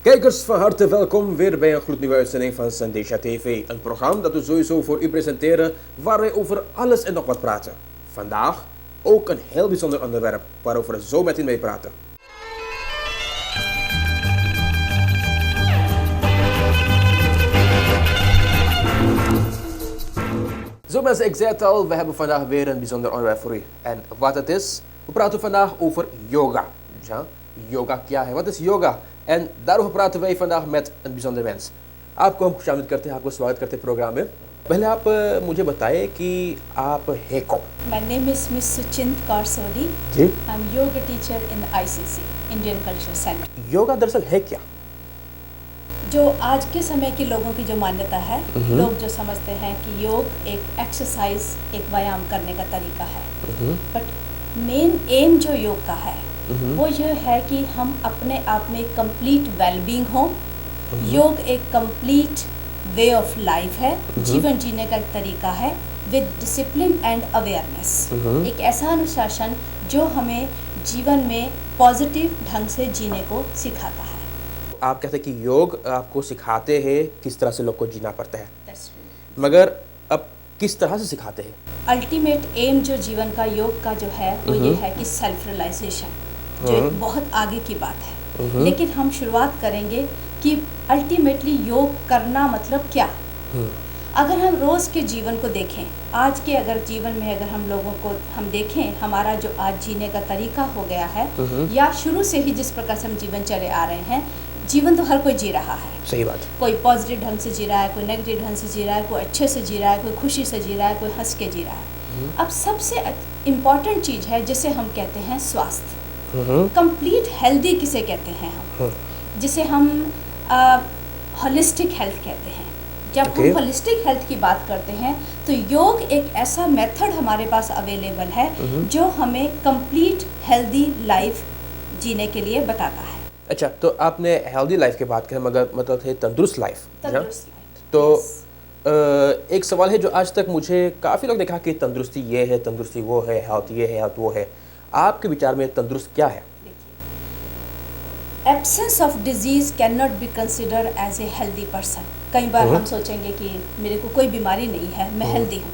Kijkers, van harte welkom weer bij een gloednieuwe uitzending van Sandesha TV. Een programma dat we sowieso voor u presenteren, waar wij over alles en nog wat praten. Vandaag ook een heel bijzonder onderwerp, waarover we zo met u mee praten. Zo mensen, ik zei het al, we hebben vandaag weer een bijzonder onderwerp voor u. En wat het is, we praten vandaag over yoga. Ja, yoga kya hai? Wat is yoga? En daarover praten wij vandaग met een bijzonder mens. आपको हम खुशामदीद करते हैं, आपको स्वागत करते हैं programme में। पहले आप मुझे बताइए कि आप है कौन? My name is Miss Suchint Kaur Sodhi. Ji. I'm yoga teacher in the ICC, Indian Cultural Center. Yoga दरअसल है क्या? जो आज के समय के लोगों की जो मान्यता है, लोग जो समझते हैं कि योग एक एक्सरसाइज, एक व्यायाम करने का तरीका है। बट मेन एम जो योग का है वो ये है कि हम अपने आप में कंप्लीट वेलबींग हो। योग एक कंप्लीट वे ऑफ लाइफ है, जीवन जीने का एक तरीका है विद डिसिप्लिन एंड अवेयरनेस। एक ऐसा अनुशासन जो हमें जीवन में पॉजिटिव ढंग से जीने को सिखाता है। आप कहते हैं कि योग आपको सिखाते हैं किस तरह से लोग को जीना पड़ता है, That's right. मगर अब किस तरह से सिखाते हैं? अल्टीमेट एम जो जीवन का योग का जो है वो ये है कि सेल्फ रियलाइजेशन, जो एक बहुत आगे की बात है। लेकिन हम शुरुआत करेंगे कि अल्टीमेटली योग करना मतलब क्या। अगर हम रोज़ के जीवन को देखें, आज के अगर जीवन में अगर हम लोगों को हम देखें, हमारा जो आज जीने का तरीका हो गया है या शुरू से ही जिस प्रकार से हम जीवन चले आ रहे हैं, जीवन तो हर कोई जी रहा है। सही बात। कोई पॉजिटिव ढंग से जी रहा है, कोई नेगेटिव ढंग से जी रहा है, कोई अच्छे से जी रहा है, कोई खुशी से जी रहा है, कोई हंस के जी रहा है। अब सबसे इम्पॉर्टेंट चीज़ है जिसे हम कहते हैं स्वास्थ्य। कंप्लीट हेल्दी किसे कहते हैं हम, जिसे हम होलिस्टिक हेल्थ कहते हैं। जब हम होलिस्टिक हेल्थ की बात करते हैं तो योग एक ऐसा मेथड हमारे पास अवेलेबल है जो हमें कंप्लीट हेल्दी लाइफ जीने के लिए बताता है। अच्छा, तो आपने हेल्दी लाइफ की बात की, मगर मतलब है तंदुरुस्त लाइफ। तो एक सवाल है जो आज तक मुझे काफ़ी लोग देखा कि तंदुरुस्ती ये है, तंदुरुस्ती वो है, हेल्थ ये है, हेल्थ वो है। आपके विचार में तंदुरुस्त क्या है? Absence of disease can not be consider as a healthy person. कई बार हम सोचेंगे कि मेरे को कोई बीमारी नहीं है, मैं हेल्दी हूँ।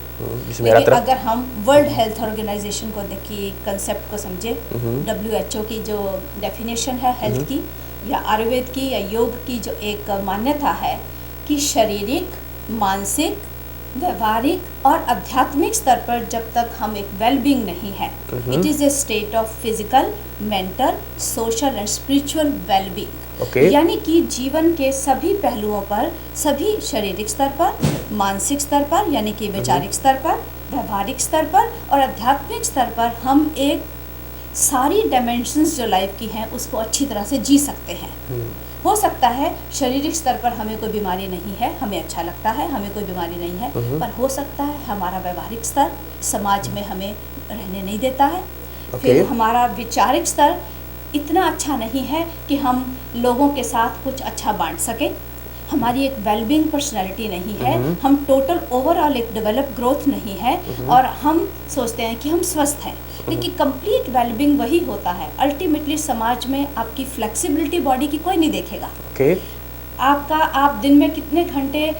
लेकिन अगर हम वर्ल्ड हेल्थ ऑर्गेनाइजेशन को देखिए, कंसेप्ट को समझे, WHO की जो डेफिनेशन है हेल्थ की, या आयुर्वेद की या योग की जो एक मान्यता है कि शारीरिक, मानसिक, व्यवहारिक और आध्यात्मिक स्तर पर जब तक हम एक वेलबींग नहीं है, it is a state of physical, mental, social and spiritual wellbeing. यानी कि जीवन के सभी पहलुओं पर, सभी शारीरिक स्तर पर, मानसिक स्तर पर यानी कि वैचारिक स्तर पर, व्यवहारिक स्तर पर और आध्यात्मिक स्तर पर हम एक सारी डायमेंशंस जो लाइफ की हैं उसको अच्छी तरह से जी सकते हैं। हो सकता है शारीरिक स्तर पर हमें कोई बीमारी नहीं है, हमें अच्छा लगता है, हमें कोई बीमारी नहीं है, पर हो सकता है हमारा व्यवहारिक स्तर समाज में हमें रहने नहीं देता है। फिर हमारा वैचारिक स्तर इतना अच्छा नहीं है कि हम लोगों के साथ कुछ अच्छा बांट सकें। हमारी एक वेलबींग पर्सनैलिटी नहीं है, हम टोटल ओवरऑल एक डेवलप ग्रोथ नहीं है और हम सोचते हैं कि हम स्वस्थ हैं। लेकिन कंप्लीट वेलबींग वही होता है। अल्टीमेटली समाज में आपकी फ्लेक्सिबिलिटी बॉडी की कोई नहीं देखेगा। आप दिन में कितने घंटे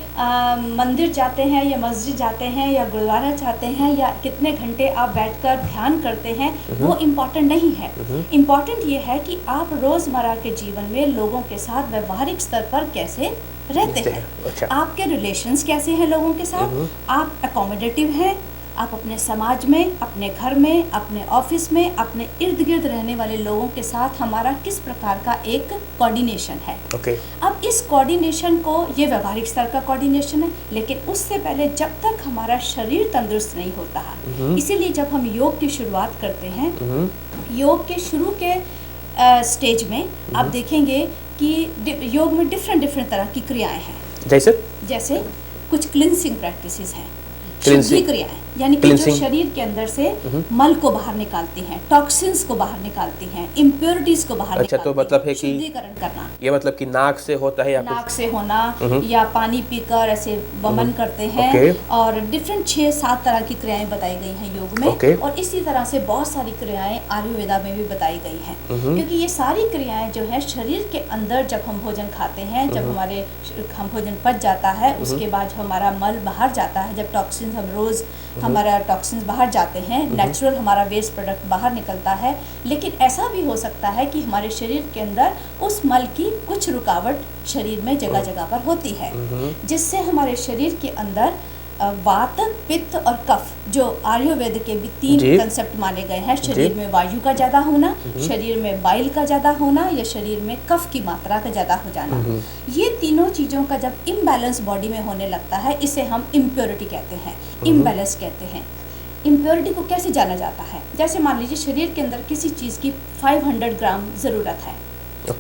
मंदिर जाते हैं या मस्जिद जाते हैं या गुरुद्वारा जाते हैं या कितने घंटे आप बैठकर ध्यान करते हैं, वो इम्पॉर्टेंट नहीं है। इम्पॉर्टेंट ये है कि आप रोज़मर्रा के जीवन में लोगों के साथ व्यवहारिक स्तर पर कैसे रहते हैं। अच्छा। आपके रिलेशंस कैसे हैं लोगों के साथ, आप अकोमोडेटिव हैं, आप अपने समाज में, अपने घर में, अपने ऑफिस में, अपने इर्द गिर्द रहने वाले लोगों के साथ हमारा किस प्रकार का एक कोऑर्डिनेशन है। अब इस कोऑर्डिनेशन को, ये व्यवहारिक स्तर का कोऑर्डिनेशन है, लेकिन उससे पहले जब तक हमारा शरीर तंदुरुस्त नहीं होता है, इसीलिए जब हम योग की शुरुआत करते हैं, योग के शुरू के स्टेज में आप देखेंगे कि योग में डिफरेंट तरह की क्रियाएं हैं। जैसे कुछ क्लिनसिंग प्रैक्टिसेस हैं, शुद्धि क्रियाएं। यानी कि जो Cleansing. शरीर के अंदर से मल को बाहर निकालती हैं, टॉक्सिन्स को बाहर निकालती हैं, इम्प्योरिटीज को बाहर अच्छा, निकालती तो मतलब है कि शुद्धिकरण करना, ये मतलब कि नाक से होता है या कुछ? नाक से होना या पानी पीकर ऐसे वमन करते हैं। Okay. और डिफरेंट 6-7 तरह की क्रियाएं बताई गई हैं योग में। Okay. और इसी तरह से बहुत सारी क्रियाएं आयुर्वेदा में भी बताई गई हैं, क्योंकि ये सारी क्रियाएं जो है शरीर के अंदर जब हम भोजन खाते हैं, जब हम भोजन पच जाता है, उसके बाद हमारा मल बाहर जाता है, जब टॉक्सिन्स हम रोज हमारा टॉक्सिन्स बाहर जाते हैं, नेचुरल हमारा वेस्ट प्रोडक्ट बाहर निकलता है। लेकिन ऐसा भी हो सकता है कि हमारे शरीर के अंदर उस मल की कुछ रुकावट शरीर में जगह जगह पर होती है, जिससे हमारे शरीर के अंदर वात, पित्त और कफ, जो आयुर्वेद के भी 3 कंसेप्ट माने गए हैं, शरीर में वायु का ज़्यादा होना, शरीर में बाइल का ज़्यादा होना या शरीर में कफ की मात्रा का ज़्यादा हो जाना, ये तीनों चीज़ों का जब इम्बैलेंस बॉडी में होने लगता है, इसे हम इम्प्योरिटी कहते हैं, इम्बैलेंस कहते हैं। इम्प्योरिटी को कैसे जाना जाता है? जैसे मान लीजिए शरीर के अंदर किसी चीज़ की 500 ग्राम ज़रूरत है,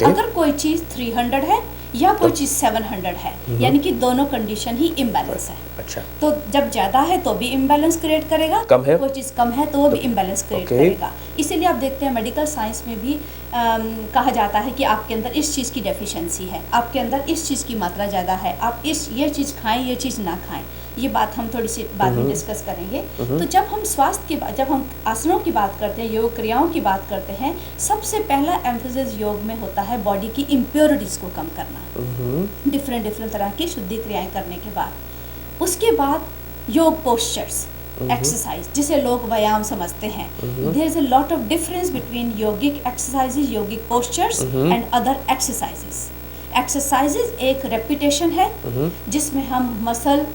अगर कोई चीज़ 300 है या कोई चीज़ 700 है, यानी कि दोनों कंडीशन ही इम्बैलेंस है। अच्छा, तो जब ज़्यादा है तो भी इम्बैलेंस क्रिएट करेगा, कम है, कोई चीज़ कम है तो वो भी इम्बैलेंस क्रिएट करेगा। इसीलिए आप देखते हैं मेडिकल साइंस में भी कहा जाता है कि आपके अंदर इस चीज़ की डेफिशिएंसी है, आपके अंदर इस चीज़ की मात्रा ज़्यादा है, आप ये चीज़ खाएं, ये चीज़ ना खाएं। ये बात हम थोड़ी सी बाद में डिस्कस करेंगे। तो जब हम स्वास्थ्य की बात, जब हम आसनों की बात करते हैं, योग क्रियाओं की बात करते हैं, सबसे पहला एम्फेसिस योग में होता है बॉडी की इम्प्योरिटीज़ को कम करना, डिफरेंट तरह की शुद्धि क्रियाएं करने के बाद। उसके बाद योग पोस्चर्स, एक्सरसाइज, जिसे लोग व्यायाम समझते हैं। There is a lot of difference between yogic exercises, yogic postures and other exercises. Exercises एक रेपिटेशन है जिसमें हम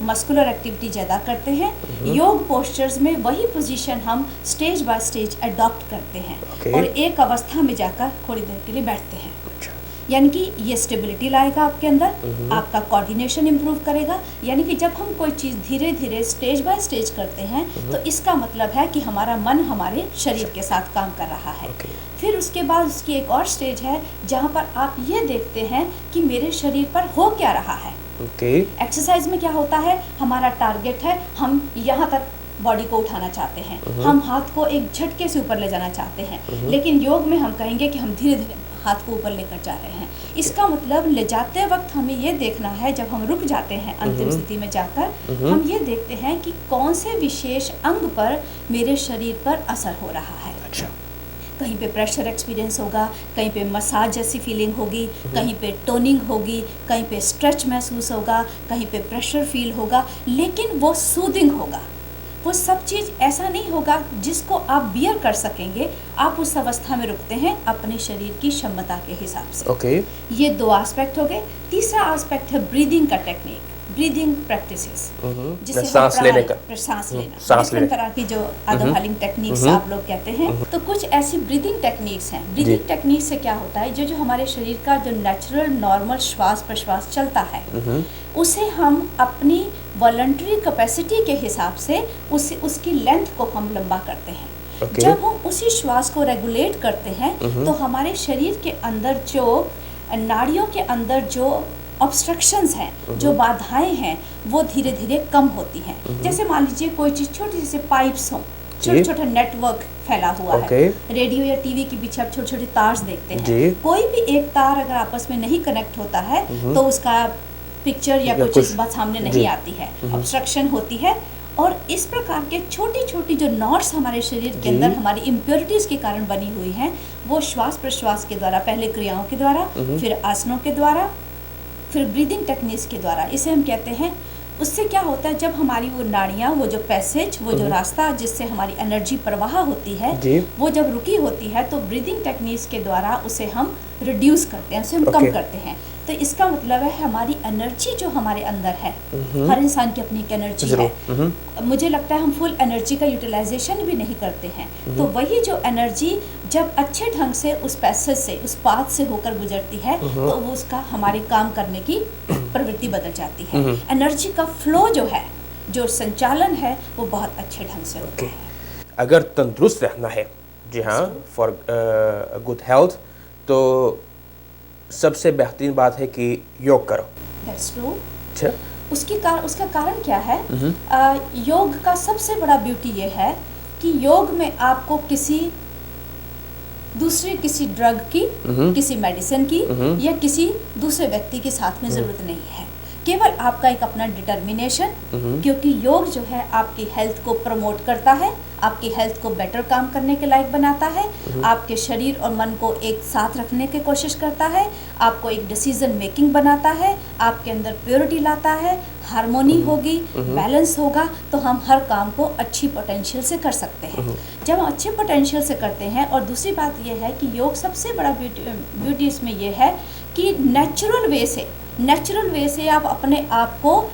मस्कुलर एक्टिविटी ज़्यादा करते हैं। योग पोस्चर्स में वही पोजीशन हम स्टेज बाय स्टेज अडॉप्ट करते हैं और एक अवस्था में जाकर थोड़ी देर के लिए बैठते हैं। यानी कि ये स्टेबिलिटी लाएगा आपके अंदर, आपका कोऑर्डिनेशन इम्प्रूव करेगा। यानी कि जब हम कोई चीज़ धीरे धीरे स्टेज बाय स्टेज करते हैं तो इसका मतलब है कि हमारा मन हमारे शरीर के साथ काम कर रहा है। फिर उसके बाद उसकी एक और स्टेज है जहाँ पर आप ये देखते हैं कि मेरे शरीर पर हो क्या रहा है। एक्सरसाइज में क्या होता है, हमारा टारगेट है, हम यहाँ तक बॉडी को उठाना चाहते हैं, हम हाथ को एक झटके से ऊपर ले जाना चाहते हैं। लेकिन योग में हम कहेंगे कि हम धीरे धीरे हाथ को ऊपर लेकर जा रहे हैं। इसका मतलब ले जाते वक्त हमें ये देखना है, जब हम रुक जाते हैं अंतिम स्थिति में जाकर, हम ये देखते हैं कि कौन से विशेष अंग पर मेरे शरीर पर असर हो रहा है। अच्छा, कहीं पे प्रेशर एक्सपीरियंस होगा, कहीं पे मसाज जैसी फीलिंग होगी, कहीं पे टोनिंग होगी, कहीं पे स्ट्रेच महसूस होगा, कहीं पे प्रेशर फील होगा, लेकिन वो सूदिंग होगा। वो सब चीज़ ऐसा नहीं होगा जिसको आप बियर कर सकेंगे। आप उस अवस्था में रुकते हैं अपने शरीर की क्षमता के हिसाब से। ये 2 एस्पेक्ट हो गए। तीसरा एस्पेक्ट है ब्रीदिंग का टेक्निक, ब्रीदिंग प्रैक्टिसेस, जिससे सांस लेने का, सांस लेना, डिफरेंट तरह की जो अदमहलिंग टेक्निक्स आप लोग कहते हैं। तो कुछ ऐसी ब्रीदिंग टेक्निक्स हैं। ब्रीदिंग टेक्निक से क्या होता है, जो हमारे शरीर का जो नेचुरल नॉर्मल श्वास प्रश्वास चलता है, उसे हम अपनी वॉलंटरी कैपेसिटी के हिसाब से उसकी लेंथ को हम लंबा करते हैं। जब हम उसी श्वास को रेगुलेट करते हैं तो हमारे शरीर के अंदर जो नाड़ियों के अंदर जो ऑब्स्ट्रक्शंस हैं, जो बाधाएं हैं, वो धीरे धीरे कम होती हैं। जैसे मान लीजिए कोई चीज़ छोटी सी पाइप्स हों, छोटा छोटा नेटवर्क फैला हुआ है, रेडियो या टीवी के पीछे आप छोटे छोटे तार देखते हैं। कोई भी एक तार अगर आपस में नहीं कनेक्ट होता है तो उसका पिक्चर या कोई चीज़ बात सामने नहीं आती है, ऑब्स्ट्रक्शन होती है। और इस प्रकार के छोटी छोटी जो नॉट्स हमारे शरीर के अंदर हमारी इम्प्योरिटीज़ के कारण बनी हुई हैं, वो श्वास प्रश्वास के द्वारा, पहले क्रियाओं के द्वारा, फिर आसनों के द्वारा, फिर ब्रीदिंग टेक्निक्स के द्वारा, इसे हम कहते हैं। उससे क्या होता है, जब हमारी वो नाड़ियाँ, वो जो पैसेज, वो जो रास्ता जिससे हमारी एनर्जी प्रवाह होती है, वो जब रुकी होती है तो ब्रीदिंग टेक्निक्स के द्वारा उसे हम रिड्यूस करते हैं, उसे हम कम करते हैं। तो इसका मतलब है हमारी एनर्जी जो हमारे अंदर है, हर इंसान की अपनी एक एनर्जी है। मुझे लगता है हम फुल एनर्जी का यूटिलाइजेशन भी नहीं करते हैं। तो वही जो एनर्जी जब अच्छे ढंग से उस पैसेज से, उस पाथ से होकर गुजरती है, तो वो उसका हमारे काम करने की प्रवृत्ति बदल जाती है। एनर्जी का फ्लो जो है, जो संचालन है, वो बहुत अच्छे ढंग से होता है। अगर तंदुरुस्त रहना है, जी हाँ, फॉर गुड हेल्थ, तो सबसे बेहतरीन बात है कि योग करो। That's true. अच्छा, उसका कारण क्या है? योग का सबसे बड़ा ब्यूटी ये है कि योग में आपको किसी ड्रग की, किसी मेडिसिन की या किसी दूसरे व्यक्ति के साथ में ज़रूरत नहीं है। केवल आपका एक अपना डिटर्मिनेशन, क्योंकि योग जो है आपकी हेल्थ को प्रमोट करता है, आपकी हेल्थ को बेटर काम करने के लायक बनाता है, आपके शरीर और मन को एक साथ रखने की कोशिश करता है, आपको एक डिसीजन मेकिंग बनाता है, आपके अंदर प्योरिटी लाता है, हार्मोनी होगी, बैलेंस होगा, तो हम हर काम को अच्छी पोटेंशियल से कर सकते हैं। जब हम अच्छे पोटेंशियल से करते हैं, और दूसरी बात यह है कि योग सबसे बड़ा ब्यूटी इसमें यह है कि नेचुरल वे से आप अपने आप को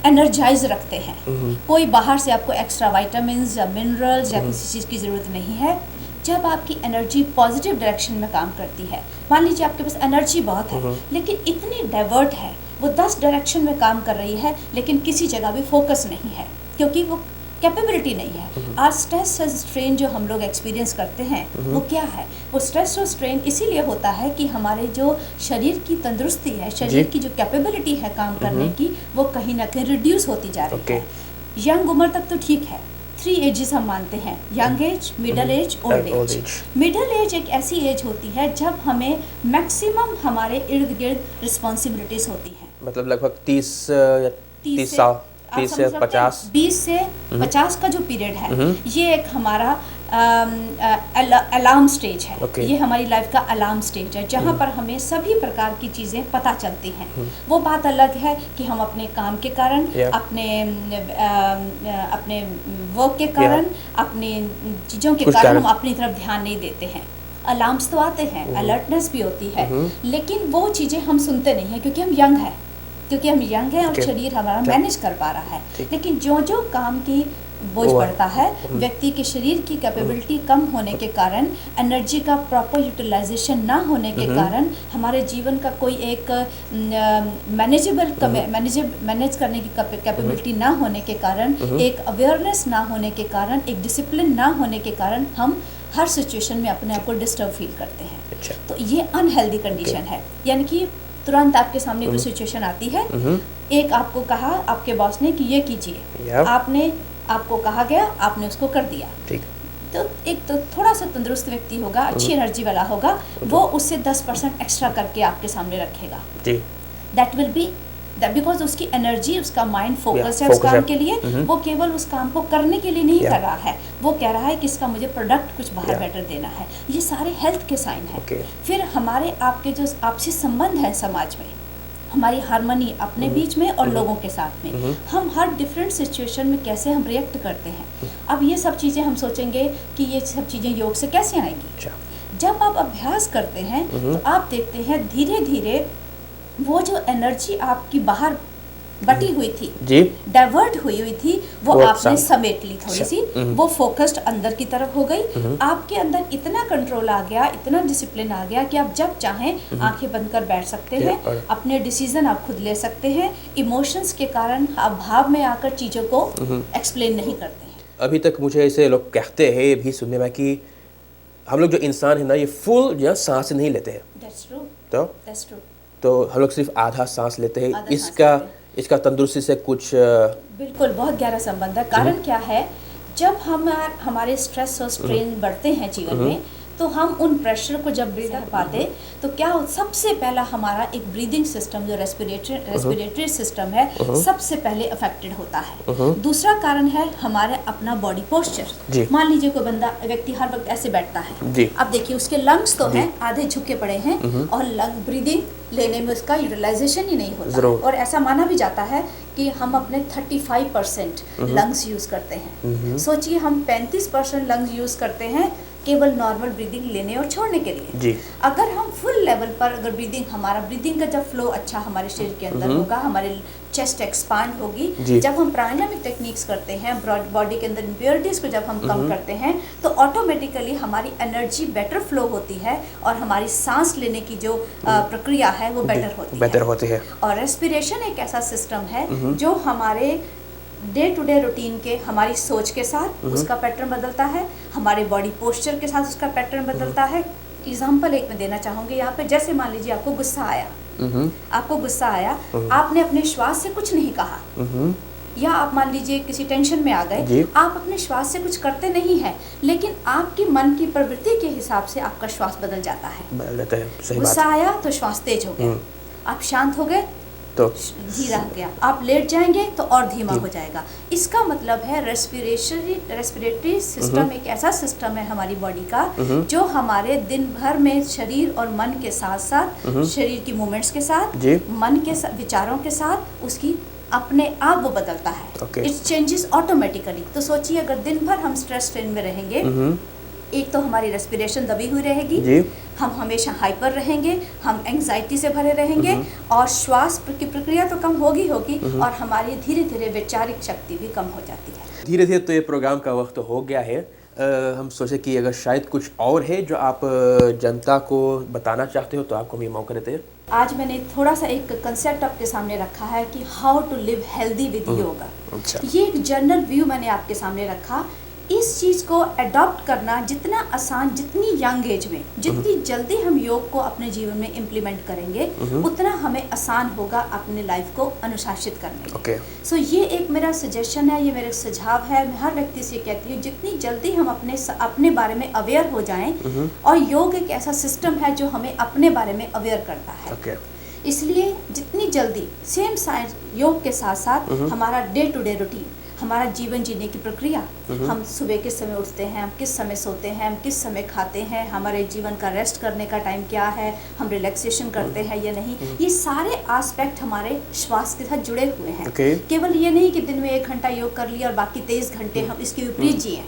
एनर्जाइज रखते हैं। कोई बाहर से आपको एक्स्ट्रा विटामिन्स या मिनरल्स या किसी चीज़ की ज़रूरत नहीं है। जब आपकी एनर्जी पॉजिटिव डायरेक्शन में काम करती है, मान लीजिए आपके पास एनर्जी बहुत है लेकिन इतनी डाइवर्ट है, वो 10 डायरेक्शन में काम कर रही है लेकिन किसी जगह भी फोकस नहीं है, क्योंकि वो कैपेबिलिटी नहीं है। आज स्ट्रेस और स्ट्रेन जो हम लोग एक्सपीरियंस करते हैं वो क्या है? वो स्ट्रेस और स्ट्रेन इसीलिए होता है कि हमारे जो शरीर की तंदुरुस्ती है, शरीर की जो कैपेबिलिटी है काम करने की, वो कहीं ना कहीं रिड्यूस होती जा रही है। यंग उम्र तक तो ठीक है, 3 एजेस हम मानते हैं, young age, middle age, old age. Middle age एक ऐसी एज होती है जब हमें मैक्सिमम हमारे इर्द गिर्द रिस्पॉन्सिबिलिटीज होती हैं। मतलब लगभग 30 साल, 30 से 50, 20 से 50 का जो पीरियड है, ये एक हमारा अलार्म स्टेज है। ये हमारी लाइफ का अलार्म स्टेज है, जहाँ पर हमें सभी प्रकार की चीज़ें पता चलती हैं। वो बात अलग है कि हम अपने काम के कारण, अपने वर्क के कारण, अपने चीज़ों के कारण हम अपनी तरफ ध्यान नहीं देते हैं। अलार्म्स तो आते हैं, अलर्टनेस भी होती है, लेकिन वो चीज़ें हम सुनते नहीं हैं क्योंकि हम यंग हैं और शरीर हमारा मैनेज कर पा रहा है। लेकिन जो काम की बोझ पड़ता है, व्यक्ति के शरीर की कैपेबिलिटी कम होने के कारण, एनर्जी का प्रॉपर यूटिलाइजेशन ना होने के कारण, हमारे जीवन का कोई एक मैनेज करने की कैपेबिलिटी ना होने के कारण, एक अवेयरनेस ना होने के कारण, एक डिसिप्लिन ना होने के कारण हम हर सिचुएशन में अपने आप को डिस्टर्ब फील करते हैं। तो ये अनहेल्दी कंडीशन है। यानी कि तुरंत आपके सामने कोई सिचुएशन आती है, एक आपको कहा आपके बॉस ने कि ये कीजिए, आपको कहा गया, आपने उसको कर दिया। तो एक तो थोड़ा सा तंदुरुस्त व्यक्ति होगा, अच्छी एनर्जी वाला होगा, वो उससे 10% एक्स्ट्रा करके आपके सामने रखेगा। दैट विल बी बिकॉज उसकी एनर्जी, उसका माइंड फोकस है उस काम के लिए। वो केवल उस काम को करने के लिए नहीं कर रहा है, वो कह रहा है कि इसका मुझे प्रोडक्ट कुछ बाहर बेटर देना है। ये सारे हेल्थ के साइन हैं। फिर हमारे आपके जो आपसी संबंध है समाज में, हमारी हार्मनी अपने बीच में और लोगों के साथ में, हम हर डिफरेंट सिचुएशन में कैसे हम रिएक्ट करते हैं। अब ये सब चीज़ें हम सोचेंगे कि ये सब चीज़ें योग से कैसे आएंगी। जब आप अभ्यास करते हैं तो आप देखते हैं धीरे धीरे वो जो एनर्जी आपकी बाहर बटी हुई थी, डाइवर्ट हुई थी, वो आपने समेट ली थोड़ी सी, वो फोकस्ड अंदर की तरफ हो गई। आपके अंदर इतना कंट्रोल आ गया, इतना डिसिप्लिन आ गया कि आप जब चाहें आंखें बंद कर बैठ सकते हैं, अपने डिसीजन आप खुद ले सकते हैं। इमोशंस के कारण आप भाव में आकर चीज़ों को एक्सप्लेन नहीं करते हैं। अभी तक मुझे ऐसे लोग कहते हैं, ये भी सुनने में कि हम लोग जो इंसान है ना, ये फुल जो सांस नहीं लेते हैं। That's true. That's true. तो हम लोग सिर्फ आधा सांस लेते हैं। इसका तंदुरुस्ती से कुछ बिल्कुल बहुत गहरा संबंध है। कारण क्या है, जब हमारे स्ट्रेस और स्ट्रेन बढ़ते हैं जीवन में, तो हम उन प्रेशर को जब ब्रीथ कर पाते, तो क्या सबसे पहला हमारा एक ब्रीदिंग सिस्टम जो रेस्पिरेटरी सिस्टम है, सबसे पहले अफेक्टेड होता है। दूसरा कारण है हमारे अपना बॉडी पोस्चर। मान लीजिए कोई व्यक्ति हर वक्त ऐसे बैठता है, अब देखिए उसके लंग्स तो हैं आधे झुके पड़े हैं और लंग ब्रीदिंग लेने में उसका यूटिलाइजेशन ही नहीं होता। और ऐसा माना भी जाता है कि हम अपने 35% लंग्स यूज करते हैं। सोचिए हम 35% लंग्स यूज करते हैं केवल नॉर्मल ब्रीदिंग लेने और छोड़ने के लिए। अगर हम फुल लेवल पर अगर हमारा ब्रीदिंग का जब फ्लो अच्छा हमारे शरीर के अंदर होगा, हमारे चेस्ट एक्सपांड होगी, जब हम प्राणायामिक टेक्निक्स करते हैं, बॉडी के अंदर इम्प्योरिटीज को जब हम कम करते हैं, तो ऑटोमेटिकली हमारी एनर्जी बेटर फ्लो होती है और हमारी सांस लेने की जो प्रक्रिया है वो बेटर होती है। और रेस्पिरेशन एक ऐसा सिस्टम है जो हमारे डे टू डे रूटीन के, हमारी सोच के साथ उसका पैटर्न बदलता है, हमारे बॉडी पोस्चर के साथ उसका पैटर्न बदलता है। एग्जाम्पल एक मैं देना चाहूँगी यहाँ पे, जैसे मान लीजिए आपको गुस्सा आया, आपको गुस्सा आया, आपने अपने श्वास से कुछ नहीं कहा, या आप मान लीजिए किसी टेंशन में आ गए, आप अपने श्वास से कुछ करते नहीं है, लेकिन आपकी मन की प्रवृत्ति के हिसाब से आपका श्वास बदल जाता है। गुस्सा आया तो श्वास तेज हो गया, आप शांत हो गए तो धीरा हो गया, आप लेट जाएंगे तो और धीमा हो जाएगा। इसका मतलब है रेस्पिरेटरी सिस्टम एक ऐसा सिस्टम है हमारी बॉडी का जो हमारे दिन भर में शरीर और मन के साथ साथ, शरीर की मूवमेंट्स के साथ, मन के विचारों के साथ, उसकी अपने आप वो बदलता है। It changes automatically. तो सोचिए अगर दिन भर हम स्ट्रेस स्ट्रेन में रहेंगे, एक तो हमारी रेस्पिरेशन दबी हुई रहेगी, हम हमेशा हाइपर रहेंगे, हम एंजाइटी से भरे रहेंगे, और श्वास की प्रक्रिया तो कम होगी और हमारी धीरे धीरे वैचारिक शक्ति भी कम हो जाती है। धीरे धीरे तो ये प्रोग्राम का वक्त हो गया है। हम सोचे कि अगर शायद कुछ और है जो आप जनता को बताना चाहते हो तो आपको हम ये मौका देते हैं। आज मैंने थोड़ा सा एक कंसेप्ट आपके सामने रखा है कि how to live healthy with yoga. ये एक जनरल व्यू मैंने आपके सामने रखा। इस चीज़ को अडॉप्ट करना जितना आसान, जितनी यंग एज में, जितनी जल्दी हम योग को अपने जीवन में इम्प्लीमेंट करेंगे, उतना हमें आसान होगा अपने लाइफ को अनुशासित करने में। सो ये एक मेरा सजेशन है, ये मेरा सुझाव है। मैं हर व्यक्ति से कहती हूँ जितनी जल्दी हम अपने बारे में अवेयर हो जाएं, और योग एक ऐसा सिस्टम है जो हमें अपने बारे में अवेयर करता है। इसलिए जितनी जल्दी सेम साइंस योग के साथ साथ हमारा डे टू डे रूटीन, हमारा जीवन जीने की प्रक्रिया, हम सुबह किस समय उठते हैं, हम किस समय सोते हैं, हम किस समय खाते हैं, हमारे जीवन का रेस्ट करने का टाइम क्या है, हम रिलैक्सेशन करते हैं या नहीं, ये सारे एस्पेक्ट हमारे श्वास के साथ जुड़े हुए हैं। केवल ये नहीं कि दिन में 1 घंटा योग कर लिया और बाकी 23 घंटे हम इसके विपरीत जिए।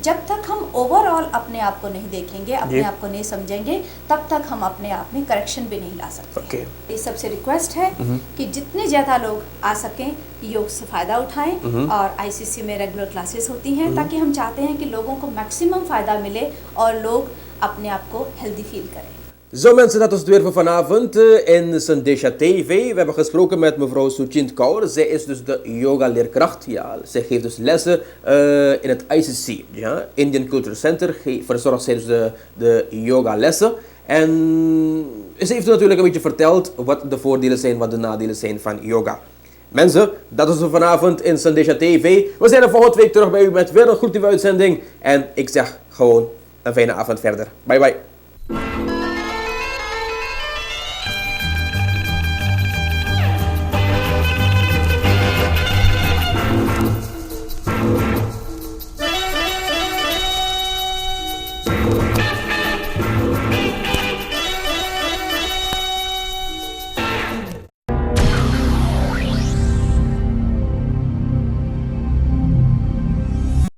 जब तक हम ओवरऑल अपने आप को नहीं देखेंगे, अपने आप को नहीं समझेंगे, तब तक हम अपने आप में करेक्शन भी नहीं ला सकते। ये सबसे रिक्वेस्ट है कि जितने ज़्यादा लोग आ सकें योग से फ़ायदा उठाएं, और आईसीसी में रेगुलर क्लासेस होती हैं ताकि हम चाहते हैं कि लोगों को मैक्सिमम फ़ायदा मिले और लोग अपने आप को हेल्दी फील करें। Zo mensen, dat was het weer voor vanavond in Sandesha TV. We hebben gesproken met mevrouw Suchint Kaur. Zij is dus de yoga-leerkracht. Ja, zij geeft dus lessen in het ICC, ja, Indian Culture Center. Verzorgt zij dus de yoga-lessen. En ze heeft natuurlijk een beetje verteld wat de voordelen zijn, wat de nadelen zijn van yoga. Mensen, dat was het vanavond in Sandesha TV. We zijn er volgende week terug bij u met weer een gloednieuwe uitzending. En ik zeg gewoon een fijne avond verder. Bye bye.